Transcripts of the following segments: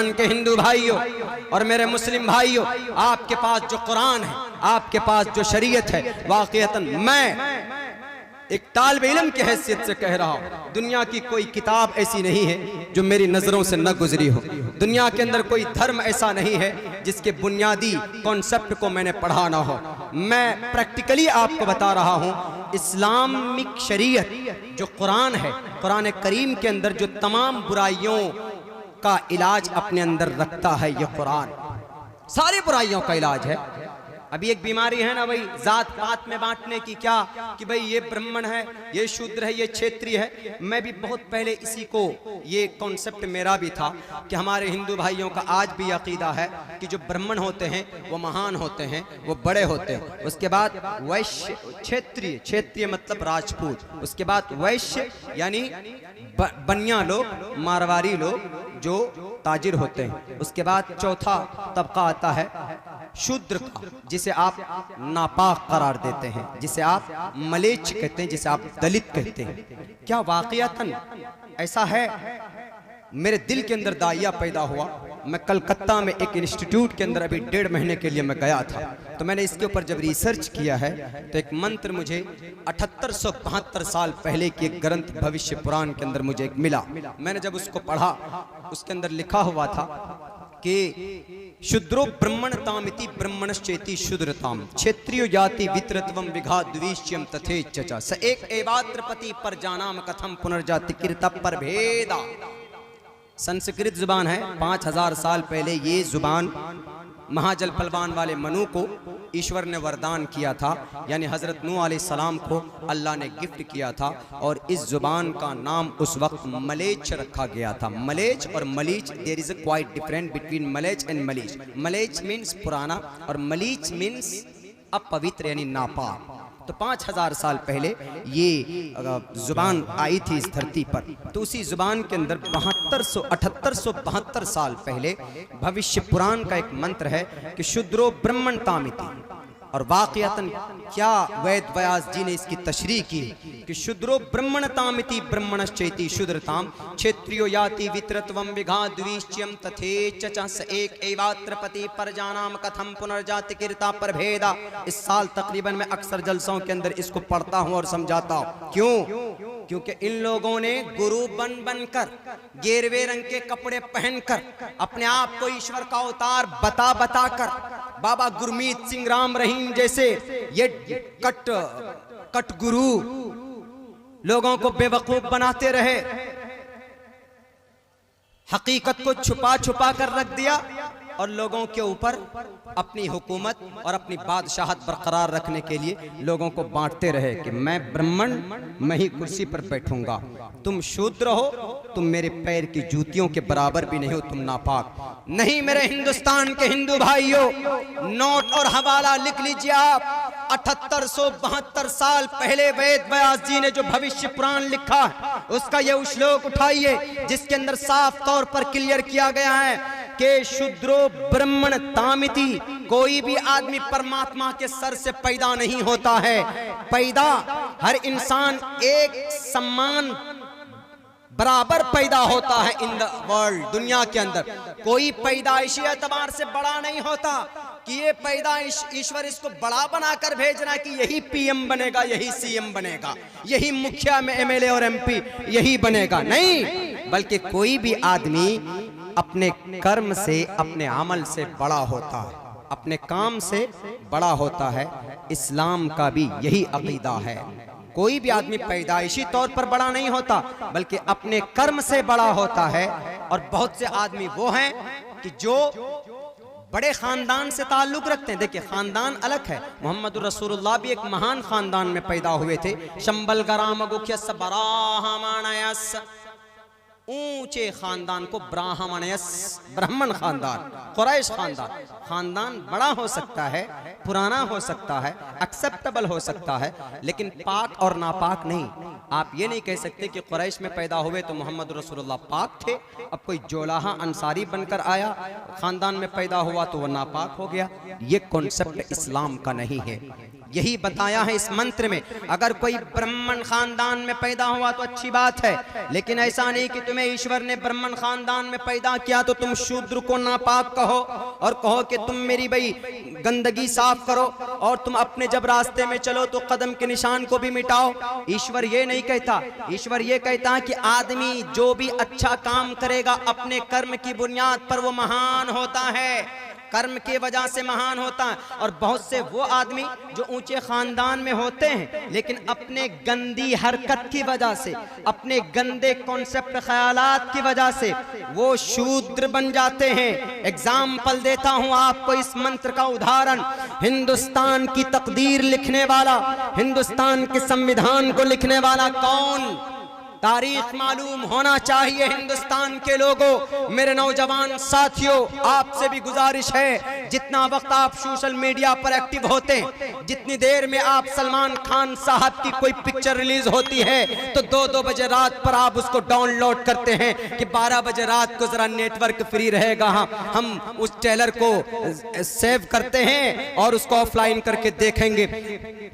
हिंदुस्तान के हिंदू भाइयों और मेरे मुस्लिम भाइयों, आपके पास जो कुरान है, आपके पास जो शरीयत है, वाकईतन मैं एक तालिब इल्म की हैसियत से कह रहा हूं, दुनिया की कोई किताब ऐसी नहीं है जो मेरी नजरों से न गुजरी हो। दुनिया के अंदर कोई धर्म ऐसा नहीं है जिसके बुनियादी कॉन्सेप्ट को मैंने पढ़ा ना हो। मैं प्रैक्टिकली आपको बता रहा हूं, इस्लामिक शरीयत जो कुरान है, कुरान करीम के अंदर जो तमाम बुराइयों का इलाज अपने अंदर रखता है, यह कुरान सारी बुराइयों का इलाज है। अभी एक बीमारी है ना भाई, जात पात में बांटने की, क्या कि भाई ये ब्राह्मण है, ये शूद्र है, ये क्षेत्रीय है। मैं भी बहुत पहले इसी को, ये कॉन्सेप्ट मेरा भी था कि हमारे हिंदू भाइयों का आज भी अकीदा है कि जो ब्राह्मण होते हैं वो महान होते हैं, वो बड़े होते हैं। उसके बाद वैश्य, क्षेत्रीय, क्षेत्रीय मतलब राजपूत, उसके बाद वैश्य यानी बनिया लोग, मारवाड़ी लोग जो ताजिर होते हैं। उसके बाद चौथा तबका आता है शूद्र का, जिसे आप नापाक करार देते हैं, जिसे आप मलेच्छ कहते हैं, जिसे आप दलित कहते हैं। क्या वाकईतन ऐसा है? मेरे दिल के अंदर दाइया पैदा हुआ। मैं कलकत्ता में एक इंस्टीट्यूट के अंदर अभी 1.5 महीने के लिए मैं गया था, तो मैंने इसके ऊपर जब रिसर्च किया है तो एक मंत्र मुझे 7872 साल पहले की एक ग्रंथ भविष्य पुराण के अंदर मुझे एक मिला। मैंने जब उसको पढ़ा, उसके अंदर लिखा हुआ था कि शूद्रो ब्रह्मणतामिति ब्रह्मणश्चेति शूद्रताम क्षेत्रियो जाति वित्रत्वम विघा द्विश्यम तथेच्छचा स एक एवात्रपति पर जानाम कथम पुनर्जाति कीर्ता पर भेदा। संस्कृत जुबान है। 5000 साल पहले ये जुबान महाजल पलवान वाले मनु को ईश्वर ने वरदान किया था, यानी हजरत नूह अलैहिस्सलाम को अल्लाह ने गिफ्ट किया था, और इस जुबान का नाम उस वक्त मलेच्छ रखा गया था। मलेच्छ और मलीच, there is a quite different between मलेच्छ एंड मलीच। मलेच्छ मीन्स पुराना और मलीच मीन्स अपवित्र यानी नापाक। तो 5000 साल पहले ये जुबान आई थी इस धरती पर। तो उसी जुबान के अंदर 7872 साल पहले भविष्य पुराण का एक मंत्र है कि शूद्रो ब्रह्मणतामिति। और वाकईतन क्या वेद व्यास जी ने इसकी तशरीह की कि शूद्रो ब्रह्मणतामिति ब्रह्मणश्चेति शूद्रताम क्षेत्रियो याति वित्रत्वम विघा द्विश्यम तथेच्छचा स एक एवात्रपति परजानाम कथम पुनर्जाति कीर्ता पर भेदा। इस साल तकरीबन मैं अक्सर जलसों के अंदर इसको पढ़ता हूँ और समझाता हूँ। क्यों? क्योंकि इन लोगों ने गुरु बन बनकर, गेरवे रंग के कपड़े पहनकर, अपने आप को ईश्वर का अवतार बता बता कर, बाबा गुरमीत सिंह राम रहीम जैसे ये कट गुरु लोगों को बेवकूफ बनाते रहे, हकीकत को छुपा छुपा कर रख दिया और लोगों के ऊपर अपनी हुकूमत और अपनी बादशाहत बरकरार रखने के लिए लोगों को बांटते रहे कि मैं ब्राह्मण, मैं ही कुर्सी पर बैठूंगा, तुम शूद्र हो, तुम मेरे पैर की जूतियों के बराबर भी नहीं हो, तुम नापाक। नहीं मेरे हिंदुस्तान के हिंदू भाइयों, नोट और हवाला लिख लीजिए आप। 7872 साल पहले वेद व्यास जी ने जो भविष्य पुराण लिखा है, उसका ये श्लोक उठाइए जिसके अंदर साफ तौर पर क्लियर किया गया है कि शूद्रो ब्रह्मण तामिति। कोई भी आदमी परमात्मा के सर से पैदा नहीं होता है। पैदा हर इंसान एक समान बराबर पैदा होता है इन द वर्ल्ड, दुनिया के अंदर। कोई पैदाइशी एतबार से बड़ा नहीं होता कि ये पैदाइश ईश्वर इसको बड़ा बनाकर भेज रहा है कि यही पीएम बनेगा, यही सीएम बनेगा, यही मुखिया में एमएलए और एमपी यही बनेगा। नहीं, बल्कि कोई भी आदमी अपने कर्म से, अपने अमल से बड़ा होता है, अपने काम से बड़ा होता है। इस्लाम का भी यही अकीदा है। कोई भी आदमी पैदाइशी तौर पर बड़ा नहीं होता, बल्कि अपने कर्म से बड़ा होता है। और बहुत से आदमी वो हैं कि जो बड़े खानदान से ताल्लुक रखते हैं। देखिए, खानदान अलग है। मोहम्मद रसूलुल्लाह भी एक महान खानदान में पैदा हुए थे। शंबल गराम गुख्यस बराहमानयस, ऊंचे खानदान को ब्राह्मणयस, ब्राह्मण खानदान, कुरैश खानदान। खानदान बड़ा हो सकता है, पुराना हो सकता है, एक्सेप्टेबल हो सकता है, लेकिन पाक और नापाक नहीं। आप ये नहीं कह सकते कि कुरैश में पैदा हुए तो मोहम्मद रसूलुल्लाह पाक थे, अब कोई जोलाहा अंसारी बनकर आया, खानदान में पैदा हुआ तो वह नापाक हो गया। ये कॉन्सेप्ट इस्लाम का नहीं है। यही बताया है इस मंत्र में। अगर कोई ब्राह्मण खानदान में पैदा हुआ तो अच्छी बात है, लेकिन ऐसा नहीं कि तुम्हें ईश्वर ने ब्राह्मण खानदान में पैदा किया तो तुम शूद्र को नापाक कहो और कहो कि तुम मेरी भाई गंदगी साफ करो, और तुम अपने जब रास्ते में चलो तो कदम के निशान को भी मिटाओ। ईश्वर ये नहीं कहता। ईश्वर ये कहता है कि आदमी जो भी अच्छा काम करेगा अपने कर्म की बुनियाद पर वो महान होता है, कर्म के वजह से महान होता है। और बहुत से वो आदमी जो ऊंचे खानदान में होते हैं लेकिन अपने गंदी हरकत की वजह से, अपने गंदे कॉन्सेप्ट ख्यालात की वजह से वो शूद्र बन जाते हैं। एग्जाम्पल देता हूं आपको इस मंत्र का उदाहरण। हिंदुस्तान की तकदीर लिखने वाला, हिंदुस्तान के संविधान को लिखने वाला कौन? तारीख मालूम होना चाहिए हिंदुस्तान के लोगों। मेरे नौजवान साथियों, आपसे भी गुजारिश है, जितना वक्त आप सोशल मीडिया पर एक्टिव होते हैं, जितनी देर में आप सलमान खान साहब की कोई पिक्चर रिलीज होती है तो 2-2 बजे रात पर आप उसको डाउनलोड करते हैं कि 12 बजे रात को जरा नेटवर्क फ्री रहेगा, हम उस ट्रेलर को सेव करते हैं और उसको ऑफलाइन करके देखेंगे।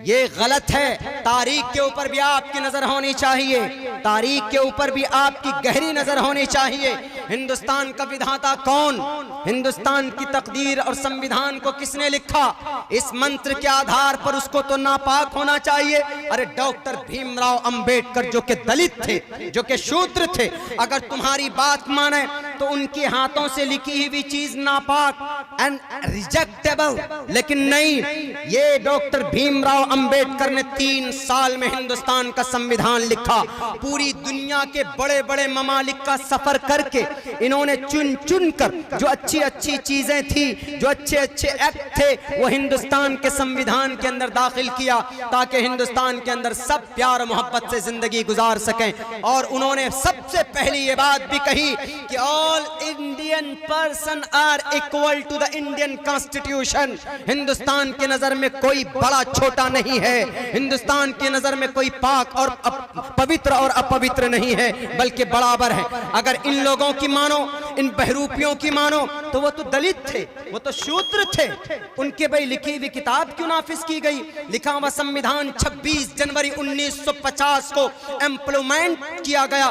ये गलत है। तारीख के ऊपर भी आपकी नजर होनी चाहिए, तारीख के ऊपर भी आपकी गहरी नजर होनी चाहिए। हिंदुस्तान का विधाता कौन? हिंदुस्तान की तकदीर और संविधान को किसने लिखा? इस मंत्र के आधार पर उसको तो नापाक होना चाहिए। अरे डॉक्टर भीमराव अंबेडकर जो कि दलित थे, जो कि शूद्र थे, अगर तुम्हारी बात माने तो उनके हाथों से लिखी हुई चीज नापाक एंड रिजेक्टेबल, लेकिन नहीं, ये डॉक्टर भीमराव अंबेडकर ने 3 साल में हिंदुस्तान का संविधान लिखा। पूरी दुनिया के बड़े बड़े ममालिक का सफर करके इन्होंने चुन चुन कर जो अच्छी अच्छी चीजें थी, जो अच्छे अच्छे एक्ट थे, वो हिंदुस्तान के संविधान के अंदर दाखिल किया ताकि हिंदुस्तान के अंदर सब प्यार मोहब्बत से जिंदगी गुजार सकें। और उन्होंने सबसे पहली ये बात भी कही कि all Indian person are equal to the Indian constitution. Hindustan की नजर में कोई बड़ा छोटा नहीं है, हिंदुस्तान की नजर में कोई पाक और पवित्र और अपवित्र नहीं है, बल्कि बराबर है। अगर इन लोगों की मानो, इन बहरूपियों की मानो, तो वो तो दलित थे, वो तो शूद्र थे, उनके भाई लिखी हुई किताब क्यों नाफिज की गई? लिखा हुआ संविधान 26 जनवरी 1950 को इम्प्लीमेंट किया गया।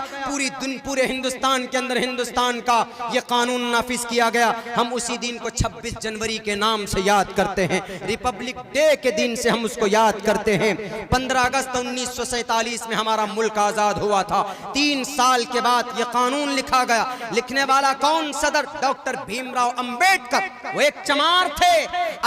पूरे हिंदुस्तान के अंदर हिंदुस्तान का ये कानून नाफिज किया गया। हम उसी दिन को 26 जनवरी के नाम से याद करते हैं, रिपब्लिक डे के दिन से हम उसको याद करते हैं। 15 अगस्त 1947 में हमारा मुल्क आजाद हुआ था। 3 साल के बाद यह कानून लिखा गया। लिखने वाला कौन? सदर डॉक्टर भीमराव अंबेडकर। वो एक चमार थे।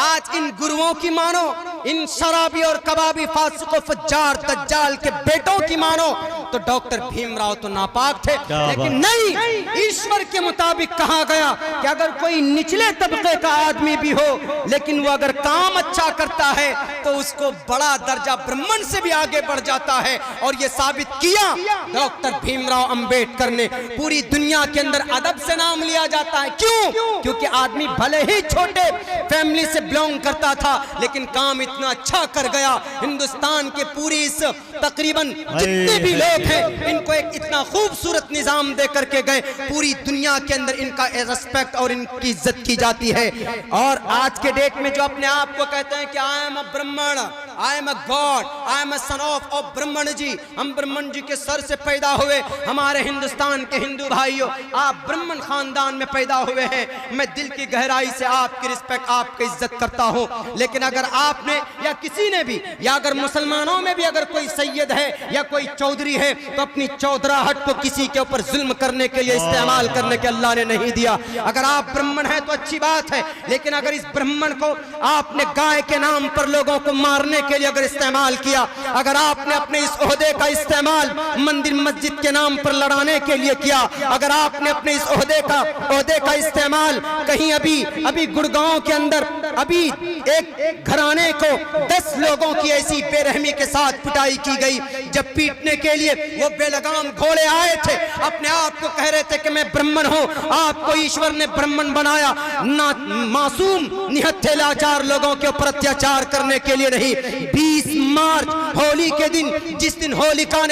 आज इन गुरुओं की मानो, इन शराबी और कबाबी फासिक फज्जार दज्जाल के बेटों की मानो तो डॉक्टर भीमराव तो नापाक थे, लेकिन नहीं, ईश्वर के मुताबिक कहा गया कि अगर कोई निचले तबके का आदमी भी हो लेकिन वो अगर काम अच्छा करता है तो उसको बड़ा दर्जा ब्राह्मण से भी आगे बढ़ जाता है। और ये साबित किया डॉक्टर भीमराव अंबेडकर ने। पूरी दुनिया के अंदर अदब से नाम लिया जाता है। क्यों? क्योंकि आदमी भले ही छोटे फैमिली से बिलोंग करता था लेकिन काम इतना अच्छा कर गया। हिंदुस्तान के पूरी इस तकरीबन जितने भी लोग हैं इनको एक इतना खूबसूरत निजाम दे करके गए। पूरी दुनिया के अंदर इनका रिस्पेक्ट और इनकी इज्जत की जाती है। और आज के डेट में जो अपने आप को कहते हैं कि आई एम अ ब्राह्मण, I am a God, I am a son of ब्राह्मण जी, हम ब्राह्मण जी के सर से पैदा हुए। हमारे हिंदुस्तान के हिंदू भाइयों, आप ब्राह्मण खानदान में पैदा हुए हैं। मैं दिल की गहराई से आपकी रिस्पेक्ट, आपकी इज्जत करता हूं। लेकिन अगर आपने या किसी ने भी, या अगर मुसलमानों में भी अगर कोई सैयद है या कोई चौधरी है तो अपनी चौधराहट को किसी के ऊपर जुल्म करने के लिए इस्तेमाल करने के अल्लाह ने नहीं दिया। अगर आप ब्राह्मण हैं तो अच्छी बात है, लेकिन अगर इस ब्राह्मण को आपने गाय के नाम पर लोगों को मारने के लिए अगर इस्तेमाल किया, अगर आपने अपने इस ओहदे का इस्तेमाल मंदिर मस्जिद के नाम पर लड़ाने के लिए किया, अगर आपने अपने इस ओहदे का इस्तेमाल कहीं अभी गुड़गांव के अंदर अभी एक घराने को 10 लोगों की ऐसी बेरहमी के साथ पिटाई की गई, जब पीटने के लिए वो बेलगाम घोड़े आए थे, अपने आप को कह रहे थे कि मैं ब्राह्मण हूं। आपको ईश्वर ने ब्राह्मण बनाया ना मासूम निहत्थे लाचार लोगों के ऊपर अत्याचार करने के लिए नहीं। 20 मार्च होली के दिन, जिस दिन होलिका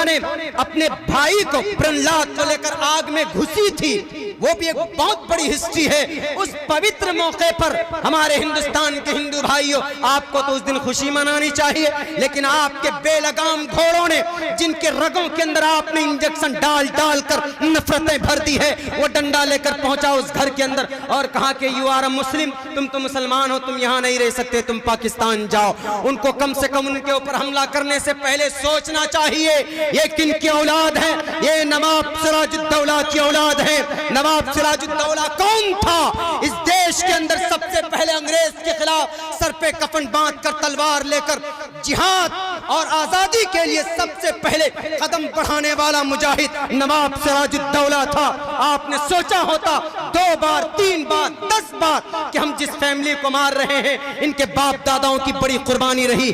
ने अपने भाई को प्रहलाद को लेकर आग में घुसी थी, वो भी एक बहुत बड़ी हिस्ट्री है। उस पवित्र मौके पर हमारे हिंदुस्तान के हिंदू भाइयों, आपको तो उस दिन खुशी मनानी चाहिए, लेकिन आपके बेलगाम घोड़ों ने, जिनके रगों के अंदर आपने इंजेक्शन डाल डाल कर नफरतें भर दी है, वो डंडा लेकर पहुंचा उस घर के अंदर और कहा कि यू आर अ मुस्लिम, तुम तो मुसलमान हो, तुम यहाँ नहीं रह सकते, तुम पाकिस्तान जाओ। उनको कम से कम उनके ऊपर हमला करने से पहले सोचना चाहिए ये किन की औलाद है। ये नवाब सिराजुद्दौला की औलाद है। नवाब सिराजुद्दौला कौन था? इस देश के अंदर सबसे पहले अंग्रेज के खिलाफ सर पे कफन बांधकर तलवार लेकर जिहाद और आजादी के लिए सबसे पहले कदम बढ़ाने वाला मुजाहिद नवाब सिराजुद्दौला था। आपने सोचा होता 2 बार 3 बार 10 बार कि हम जिस फैमिली को मार रहे हैं इनके बाप दादाओं की बड़ी कुर्बानी रही।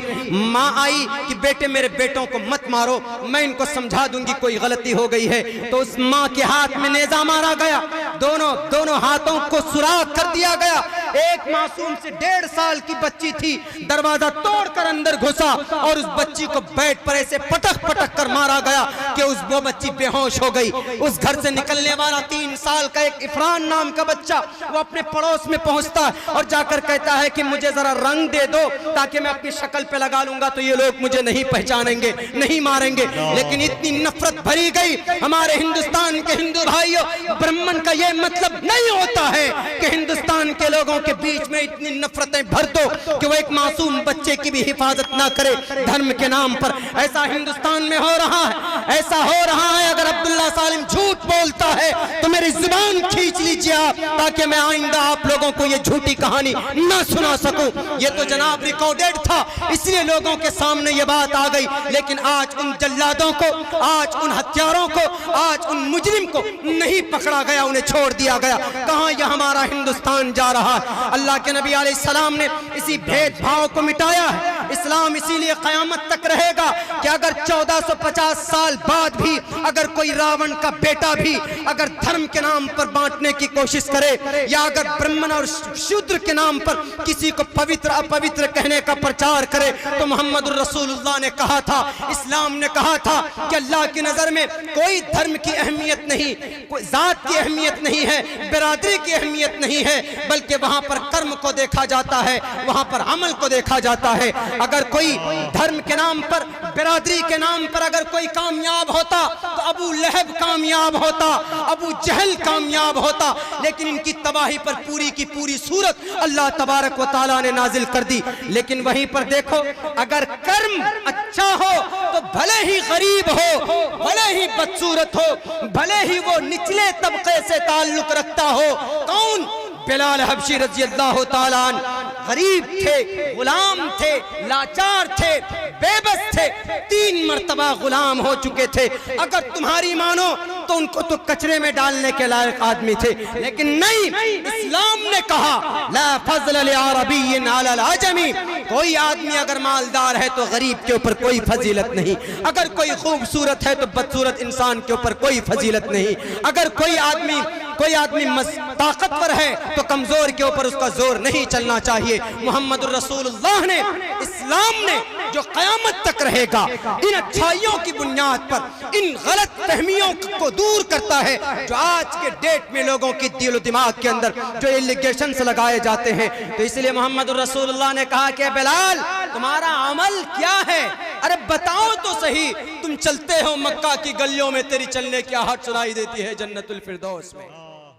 माँ आई कि बेटे मेरे बेटों को मत मारो, मैं इनको समझा दूंगी कोई गलती हो गई है, तो उस माँ के हाथ में नेजा मारा गया, दोनों हाथों को सुराख कर दिया गया। एक मासूम से 1.5 साल की बच्ची थी, दरवाजा तोड़कर अंदर घुसा और उस बच्ची को बेड पर ऐसे पटक पटक कर मारा गया कि वो बच्ची बेहोश हो गई। उस घर से निकलने वाला 3 साल का एक इफरान नाम का बच्चा, वो अपने पड़ोस में पहुंचता है और जाकर कहता है कि मुझे जरा रंग दे दो ताकि मैं अपनी शक्ल पे लगा लूंगा तो ये लोग मुझे नहीं पहचानेंगे, नहीं मारेंगे। लेकिन इतनी नफरत भरी गई हमारे हिंदुस्तान के हिंदू भाइयों, ब्राह्मण का ये मतलब नहीं होता है कि हिंदुस्तान के लोगों के बीच में इतनी नफरतें भर दो कि वो एक मासूम बच्चे की भी हिफाजत ना करे धर्म के नाम पर। ऐसा हिंदुस्तान में हो रहा है, ऐसा हो रहा है। अगर अब्दुल्ला सालिम झूठ बोलता है तो मेरी जुबान खींच लीजिए आप, ताकि मैं आइंदा आप लोगों को ये झूठी कहानी ना सुना सकूं। ये तो जनाब रिकॉर्डेड था, इसलिए लोगों के सामने ये बात आ गई। लेकिन आज उन जल्लादों को, आज उन हत्यारों को, आज उन मुजरिम को नहीं पकड़ा गया, उन्हें छोड़ दिया गया। कहां यह हमारा हिंदुस्तान जा रहा है? अल्लाह के नबी अलैहिस्सलाम ने इसी भेदभाव को मिटाया है। इस्लाम इसीलिए क़यामत तक रहेगा कि अगर 1450 साल बाद भी अगर कोई रावण का बेटा भी अगर धर्म के नाम पर बांटने की कोशिश करे, या अगर ब्राह्मण और शूद्र के नाम पर किसी को पवित्र अपवित्र कहने का प्रचार करे, तो मोहम्मद रसूलुल्लाह ने कहा था, इस्लाम ने कहा था कि अल्लाह की नजर में कोई धर्म की अहमियत नहीं, कोई जात की अहमियत नहीं है, बिरादरी की अहमियत नहीं है, बल्कि वहां पर कर्म को देखा जाता है, वहां पर अमल को देखा जाता है। अगर कोई धर्म के नाम पर, बिरादरी के नाम पर अगर कोई कामयाब होता तो अबू लहब कामयाब होता, अबू जहल कामयाब होता, लेकिन इनकी तबाही पर पूरी की पूरी सूरत अल्लाह तबारक व तआला ने नाजिल कर दी। लेकिन वहीं पर देखो, अगर कर्म अच्छा हो तो भले ही गरीब हो, भले ही बदसूरत हो, भले ही वो निचले तबके से ताल्लुक रखता हो। कौन? बिलाल हबशी रज़ी अल्लाह तआला अन्हु गरीब थे, गुलाम थे, लाचार थे, बेबस थे, 3 मर्तबा गुलाम हो चुके थे। अगर तुम्हारी मानो तो उनको तो कचरे में डालने के लायक आदमी थे, लेकिन नहीं, इस्लाम ने कहा ला फज़ल लिअरबिय्यिन अलल अजमी। कोई आदमी अगर मालदार है तो गरीब के ऊपर कोई फजीलत नहीं, अगर कोई खूबसूरत है तो बदसूरत इंसान के ऊपर कोई फजीलत नहीं, अगर कोई आदमी ताकतवर है तो कमजोर के ऊपर उसका जोर नहीं चलना चाहिए। मोहम्मद रसूलुल्लाह ने, इस्लाम ने, जो क़यामत तक रहेगा, इन अच्छाइयों की बुनियाद पर इन गलत फहमियों को दूर करता है जो आज के डेट में लोगों की दिल दिमाग के अंदर जो एलिगेशंस लगाए जाते हैं। तो इसलिए मोहम्मद रसूलुल्लाह ने कहा कि बिलाल, तुम्हारा अमल क्या है? अरे बताओ तो सही। तुम चलते हो मक्का की गलियों में, तेरी चलने की आहट सुनाई देती है जन्नतुल फिरदौस में।